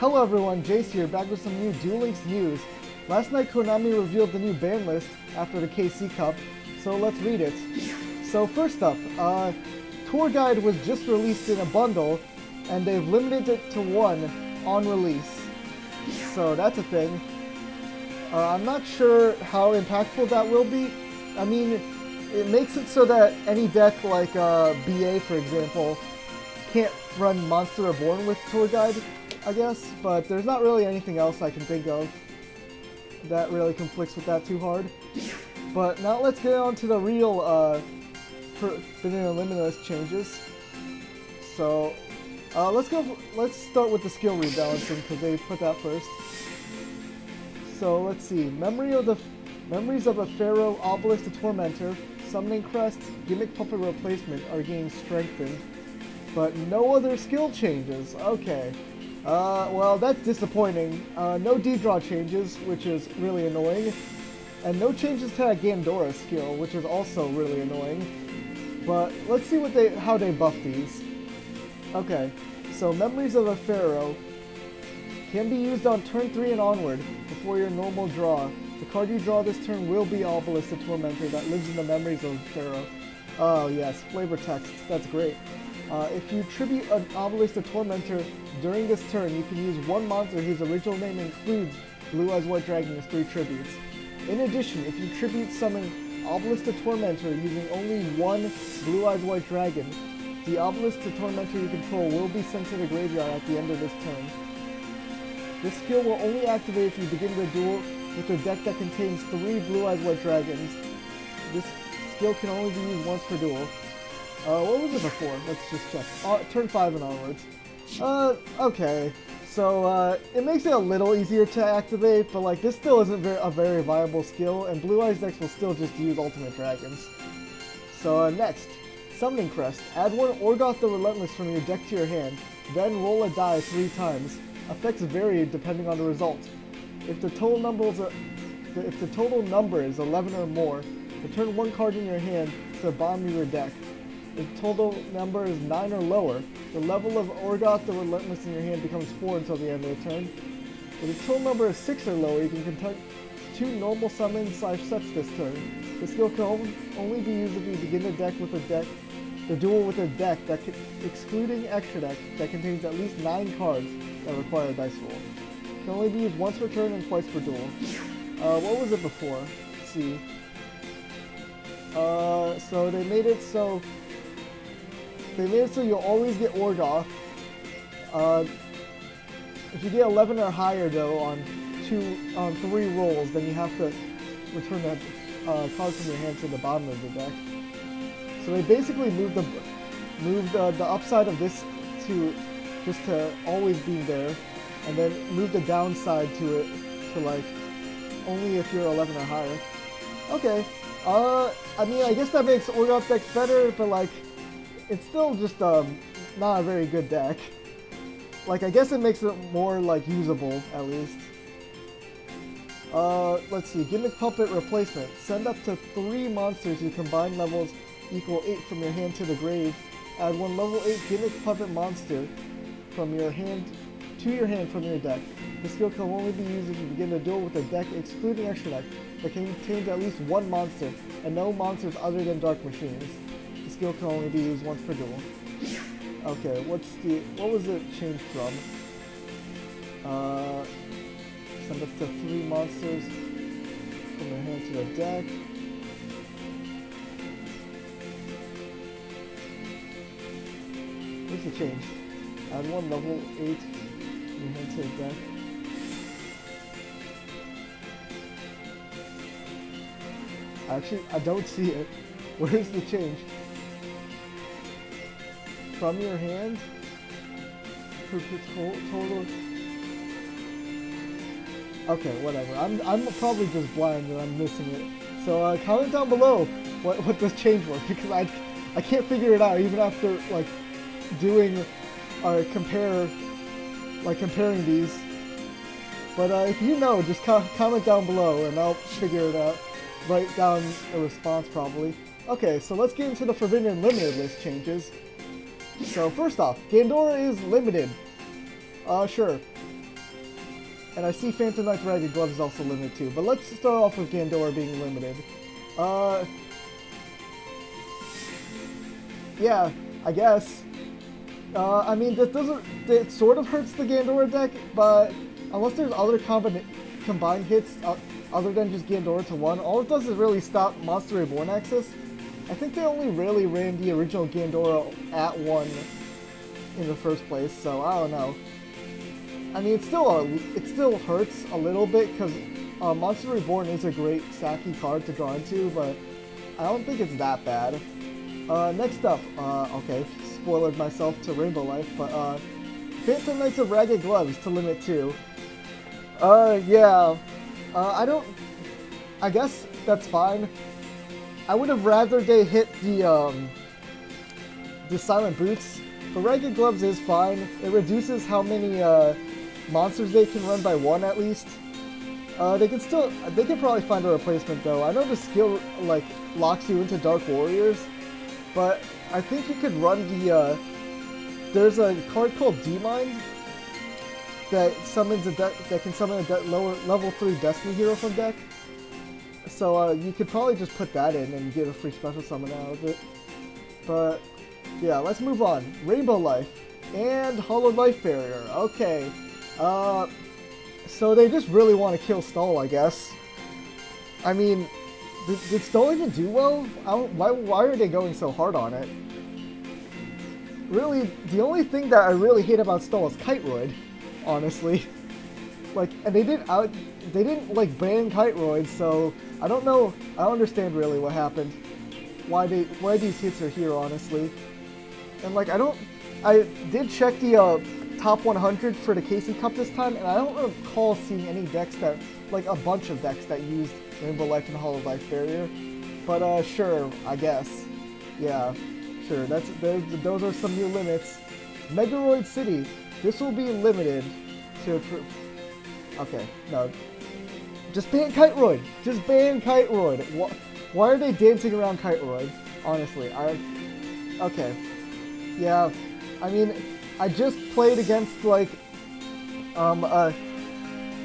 Hello everyone, Jace here, back with some new Duel Links news. Last night Konami revealed the new Banlist after the KC Cup, so let's read it. So first up, Tour Guide was just released in a bundle, and they've limited it to one on release. So that's a thing. I'm not sure how impactful that will be. I mean, it makes it so that any deck like BA, for example, can't run Monster Reborn with Tour Guide, I guess, but there's not really anything else I can think of that really conflicts with that too hard. But now let's get on to the real Vanilla Limitless changes. So let's start with the skill rebalancing because they put that first. So let's see, Memories of a Pharaoh, Obelisk to Tormentor, Summoning Crest, Gimmick Puppet Replacement are getting strengthened, but no other skill changes. Okay. Well, that's disappointing. No D-draw changes, which is really annoying. And no changes to that Gandora skill, which is also really annoying. But let's see how they buff these. Okay, so Memories of a Pharaoh can be used on turn 3 and onward, before your normal draw. The card you draw this turn will be Obelisk the Tormentor that lives in the Memories of Pharaoh. Oh yes, flavor text, that's great. If you tribute an Obelisk to Tormentor during this turn, you can use one monster whose original name includes Blue Eyes White Dragon as 3 tributes. In addition, if you tribute summon Obelisk to Tormentor using only one Blue Eyes White Dragon, the Obelisk to Tormentor you control will be sent to the graveyard at the end of this turn. This skill will only activate if you begin the duel with a deck that contains 3 Blue Eyes White Dragons. This skill can only be used once per duel. What was it before? Let's just check. Turn 5 and onwards. Okay. So, it makes it a little easier to activate, but like, this still isn't a very viable skill, and Blue Eyes decks will still just use Ultimate Dragons. So, next. Summoning Crest. Add one Orgoth the Relentless from your deck to your hand, then roll a die 3 times. Effects vary depending on the result. If the total number is 11 or more, return one card in your hand to the bottom of your deck. If the total number is 9 or lower, the level of Orgoth the Relentless in your hand becomes 4 until the end of the turn. If the total number is 6 or lower, you can conduct 2 normal summons / sets this turn. The skill can only be used if you begin the duel with a deck that excluding extra deck that contains at least 9 cards that require a dice roll. It can only be used once per turn and twice per duel. What was it before? Let's see. So they made it so you'll always get Orgoth. If you get 11 or higher though on 3 rolls, then you have to return that card from your hand to the bottom of the deck. So they basically moved the upside of this to just to always being there, and then moved the downside to it to like only if you're 11 or higher. Okay. I mean, I guess that makes Orgoth decks better, but like, it's still just not a very good deck. Like, I guess it makes it more like usable at least. Let's see. Gimmick Puppet Replacement. Send up to 3 monsters whose combined levels equal 8 from your hand to the grave. Add one level 8 Gimmick Puppet monster from your hand to your hand from your deck. This skill can only be used if you begin the duel with a deck excluding extra deck that contains at least 1 monster and no monsters other than Dark Machines. The skill can only be used once per duel. Okay, what was it changed from? Send up to 3 monsters from your hand to the deck. What's the change? Add one level 8 from your hand to the deck. Actually, I don't see it. Where is the change? From your hand? Total. Okay, whatever. I'm probably just blind and I'm missing it. So comment down below what this change was, because I can't figure it out even after like doing comparing these. But if you know, just comment down below and I'll figure it out. Write down a response probably. Okay, so let's get into the Forbidden Limited list changes. So first off, Gandora is limited. Sure. And I see Phantom Knight's Ragged Gloves is also limited too. But let's start off with Gandora being limited. Yeah, I guess. I mean, it sort of hurts the Gandora deck, but unless there's other combined hits other than just Gandora to 1, all it does is really stop Monster Reborn access. I think they only really ran the original Gandora at 1 in the first place, so I don't know. I mean, it still hurts a little bit because Monster Reborn is a great sacky card to draw into, but I don't think it's that bad. Next up, okay, spoiled myself to Rainbow Life, but Phantom Knights of Ragged Gloves to limit 2. Yeah, I guess that's fine. I would have rather they hit the Silent Boots, but Ragged Gloves is fine. It reduces how many monsters they can run by 1 at least. They can probably find a replacement though. I know the skill like locks you into Dark Warriors, but I think you could run the there's a card called D-Mind that summons that can summon a level 3 Destiny Hero from deck. So you could probably just put that in and get a free special summon out of it. But yeah, let's move on. Rainbow Life and Hollow Life Barrier. Okay. So they just really want to kill Stall, I guess. I mean, did Stall even do well? Why are they going so hard on it? Really, the only thing that I really hate about Stall is Kiteroid, honestly. Like, and they didn't like ban Kiteroid, so I don't know. I don't understand really what happened. Why these hits are here, honestly. And like, I did check the top 100 for the KC Cup this time, and I don't recall seeing any decks that, like a bunch of decks that used Rainbow Life and Hollow Life Barrier. But sure, I guess. Yeah, sure. Those are some new limits. Megaroid City. This will be limited to. Okay, no. Just ban Kiteroid. Just ban Kiteroid. Why are they dancing around Kiteroid? Honestly, okay. Yeah, I mean, I just played against like a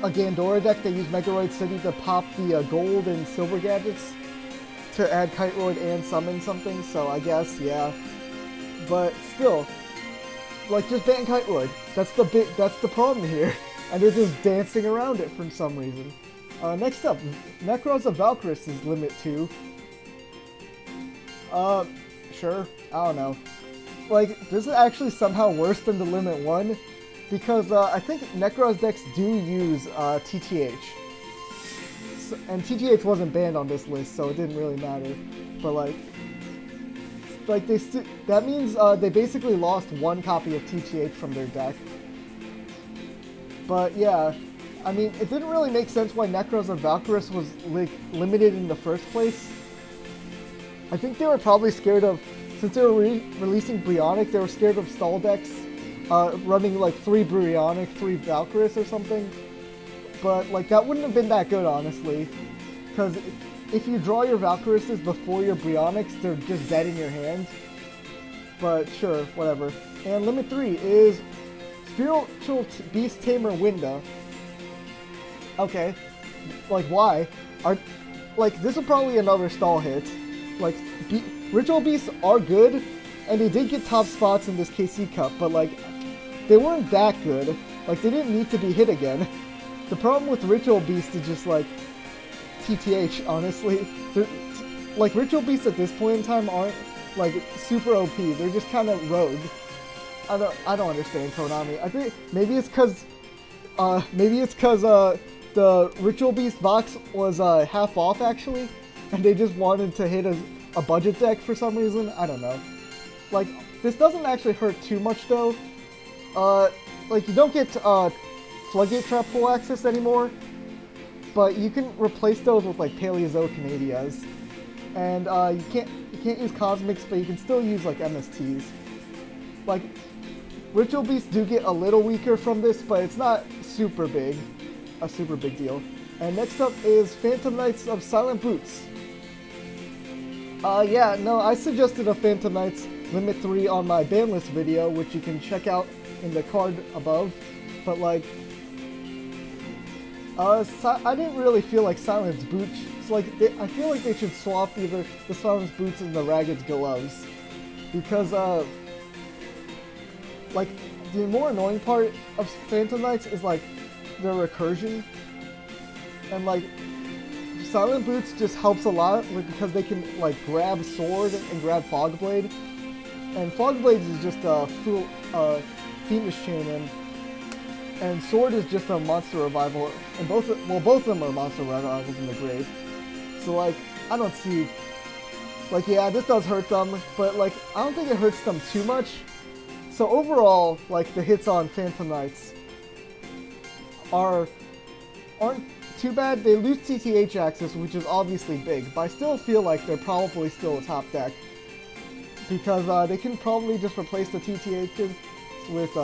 Gandora deck that used Megaroid City to pop the gold and silver gadgets to add Kiteroid and summon something, so I guess, yeah. But still, like, just ban Kiteroid. That's the problem here. And they're just dancing around it for some reason. Next up, Necros of Valkyries is limit 2. Sure, I don't know. Like, this is actually somehow worse than the limit 1, because I think Necros decks do use TTH. And TTH wasn't banned on this list, so it didn't really matter. But like that means they basically lost 1 copy of TTH from their deck. But yeah, I mean, it didn't really make sense why Necros of Valkyries was like limited in the first place. I think they were probably scared of, since they were releasing Brionic, they were scared of stall decks running like 3 Brionic, 3 Valkyries or something. But like that wouldn't have been that good, honestly, because if you draw your Valkyries before your Brionics, they're just dead in your hand. But sure, whatever. And limit 3 is Spiritual Beast Tamer Winda. Okay, like why? Like this is probably another stall hit. Like Ritual Beasts are good, and they did get top spots in this KC Cup, but like they weren't that good. Like they didn't need to be hit again. The problem with Ritual Beasts is just like TTH, honestly. Like Ritual Beasts at this point in time aren't like super OP. They're just kind of rogue. I don't understand Konami. I think maybe it's cause the Ritual Beast box was half off actually, and they just wanted to hit a budget deck for some reason. I don't know. Like this doesn't actually hurt too much though. Like you don't get Floodgate Trap Pool access anymore, but you can replace those with like Paleozoic Canadias, and you can't use Cosmics, but you can still use like MSTs. Like Ritual Beasts do get a little weaker from this, but it's not super big, a super big deal. And next up is Phantom Knights of Silent Boots. Yeah, no, I suggested a Phantom Knights Limit 3 on my Banlist video, which you can check out in the card above. But like, I didn't really feel like Silence Boots. It's like I feel like they should swap either the Silence Boots and the Ragged Gloves, because like the more annoying part of Phantom Knights is like their recursion, and like Silent Boots just helps a lot because they can like grab Sword and grab Fogblade, and Fogblade is just a Fiendish Chain, and Sword is just a monster revival, and both of them are monster revivals in the grave. So like I don't see, like, yeah, this does hurt them, but like I don't think it hurts them too much. So overall, like the hits on Phantom Knights aren't too bad. They lose TTH access, which is obviously big, but I still feel like they're probably still a top deck because they can probably just replace the TTHs with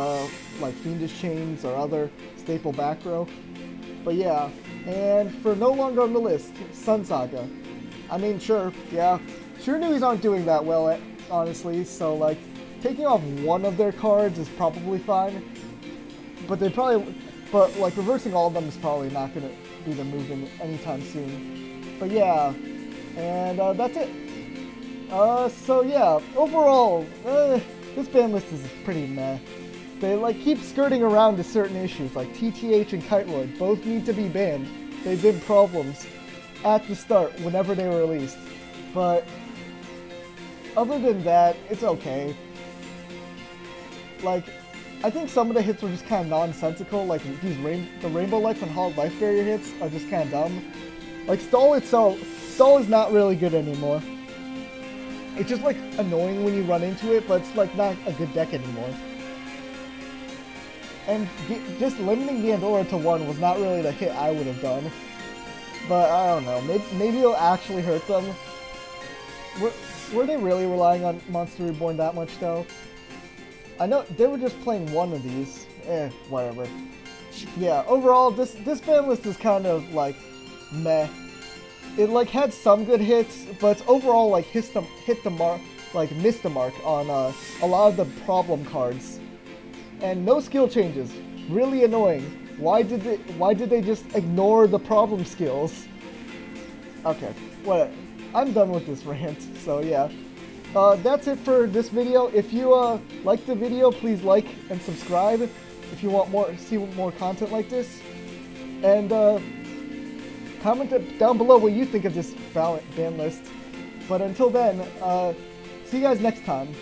like Fiendish Chains or other staple back row. But yeah, and for no longer on the list, Sun Saga. I mean, sure, yeah, sure news aren't doing that well, honestly, so like taking off one of their cards is probably fine, but like reversing all of them is probably not gonna be the move anytime soon. But yeah, and that's it. So yeah, overall, this ban list is pretty meh. They like keep skirting around to certain issues, like TTH and Kiteroid both need to be banned. They've been problems at the start whenever they were released. But other than that, it's okay. Like, I think some of the hits were just kind of nonsensical, like the Rainbow Life and Hard Life Barrier hits are just kind of dumb. Like Stall is not really good anymore. It's just like annoying when you run into it, but it's like not a good deck anymore. And just limiting Gandora to 1 was not really the hit I would have done. But I don't know, maybe it'll actually hurt them. Were they really relying on Monster Reborn that much though? I know they were just playing one of these. Whatever. Yeah, overall, this ban list is kind of like meh. It like had some good hits, but it's overall like hit the mark, like missed the mark on a lot of the problem cards. And no skill changes. Really annoying. Why did they just ignore the problem skills? Okay, what? I'm done with this rant. So yeah. That's it for this video. If you liked the video, please like and subscribe if you want see more content like this. And comment down below what you think of this ban list. But until then, see you guys next time.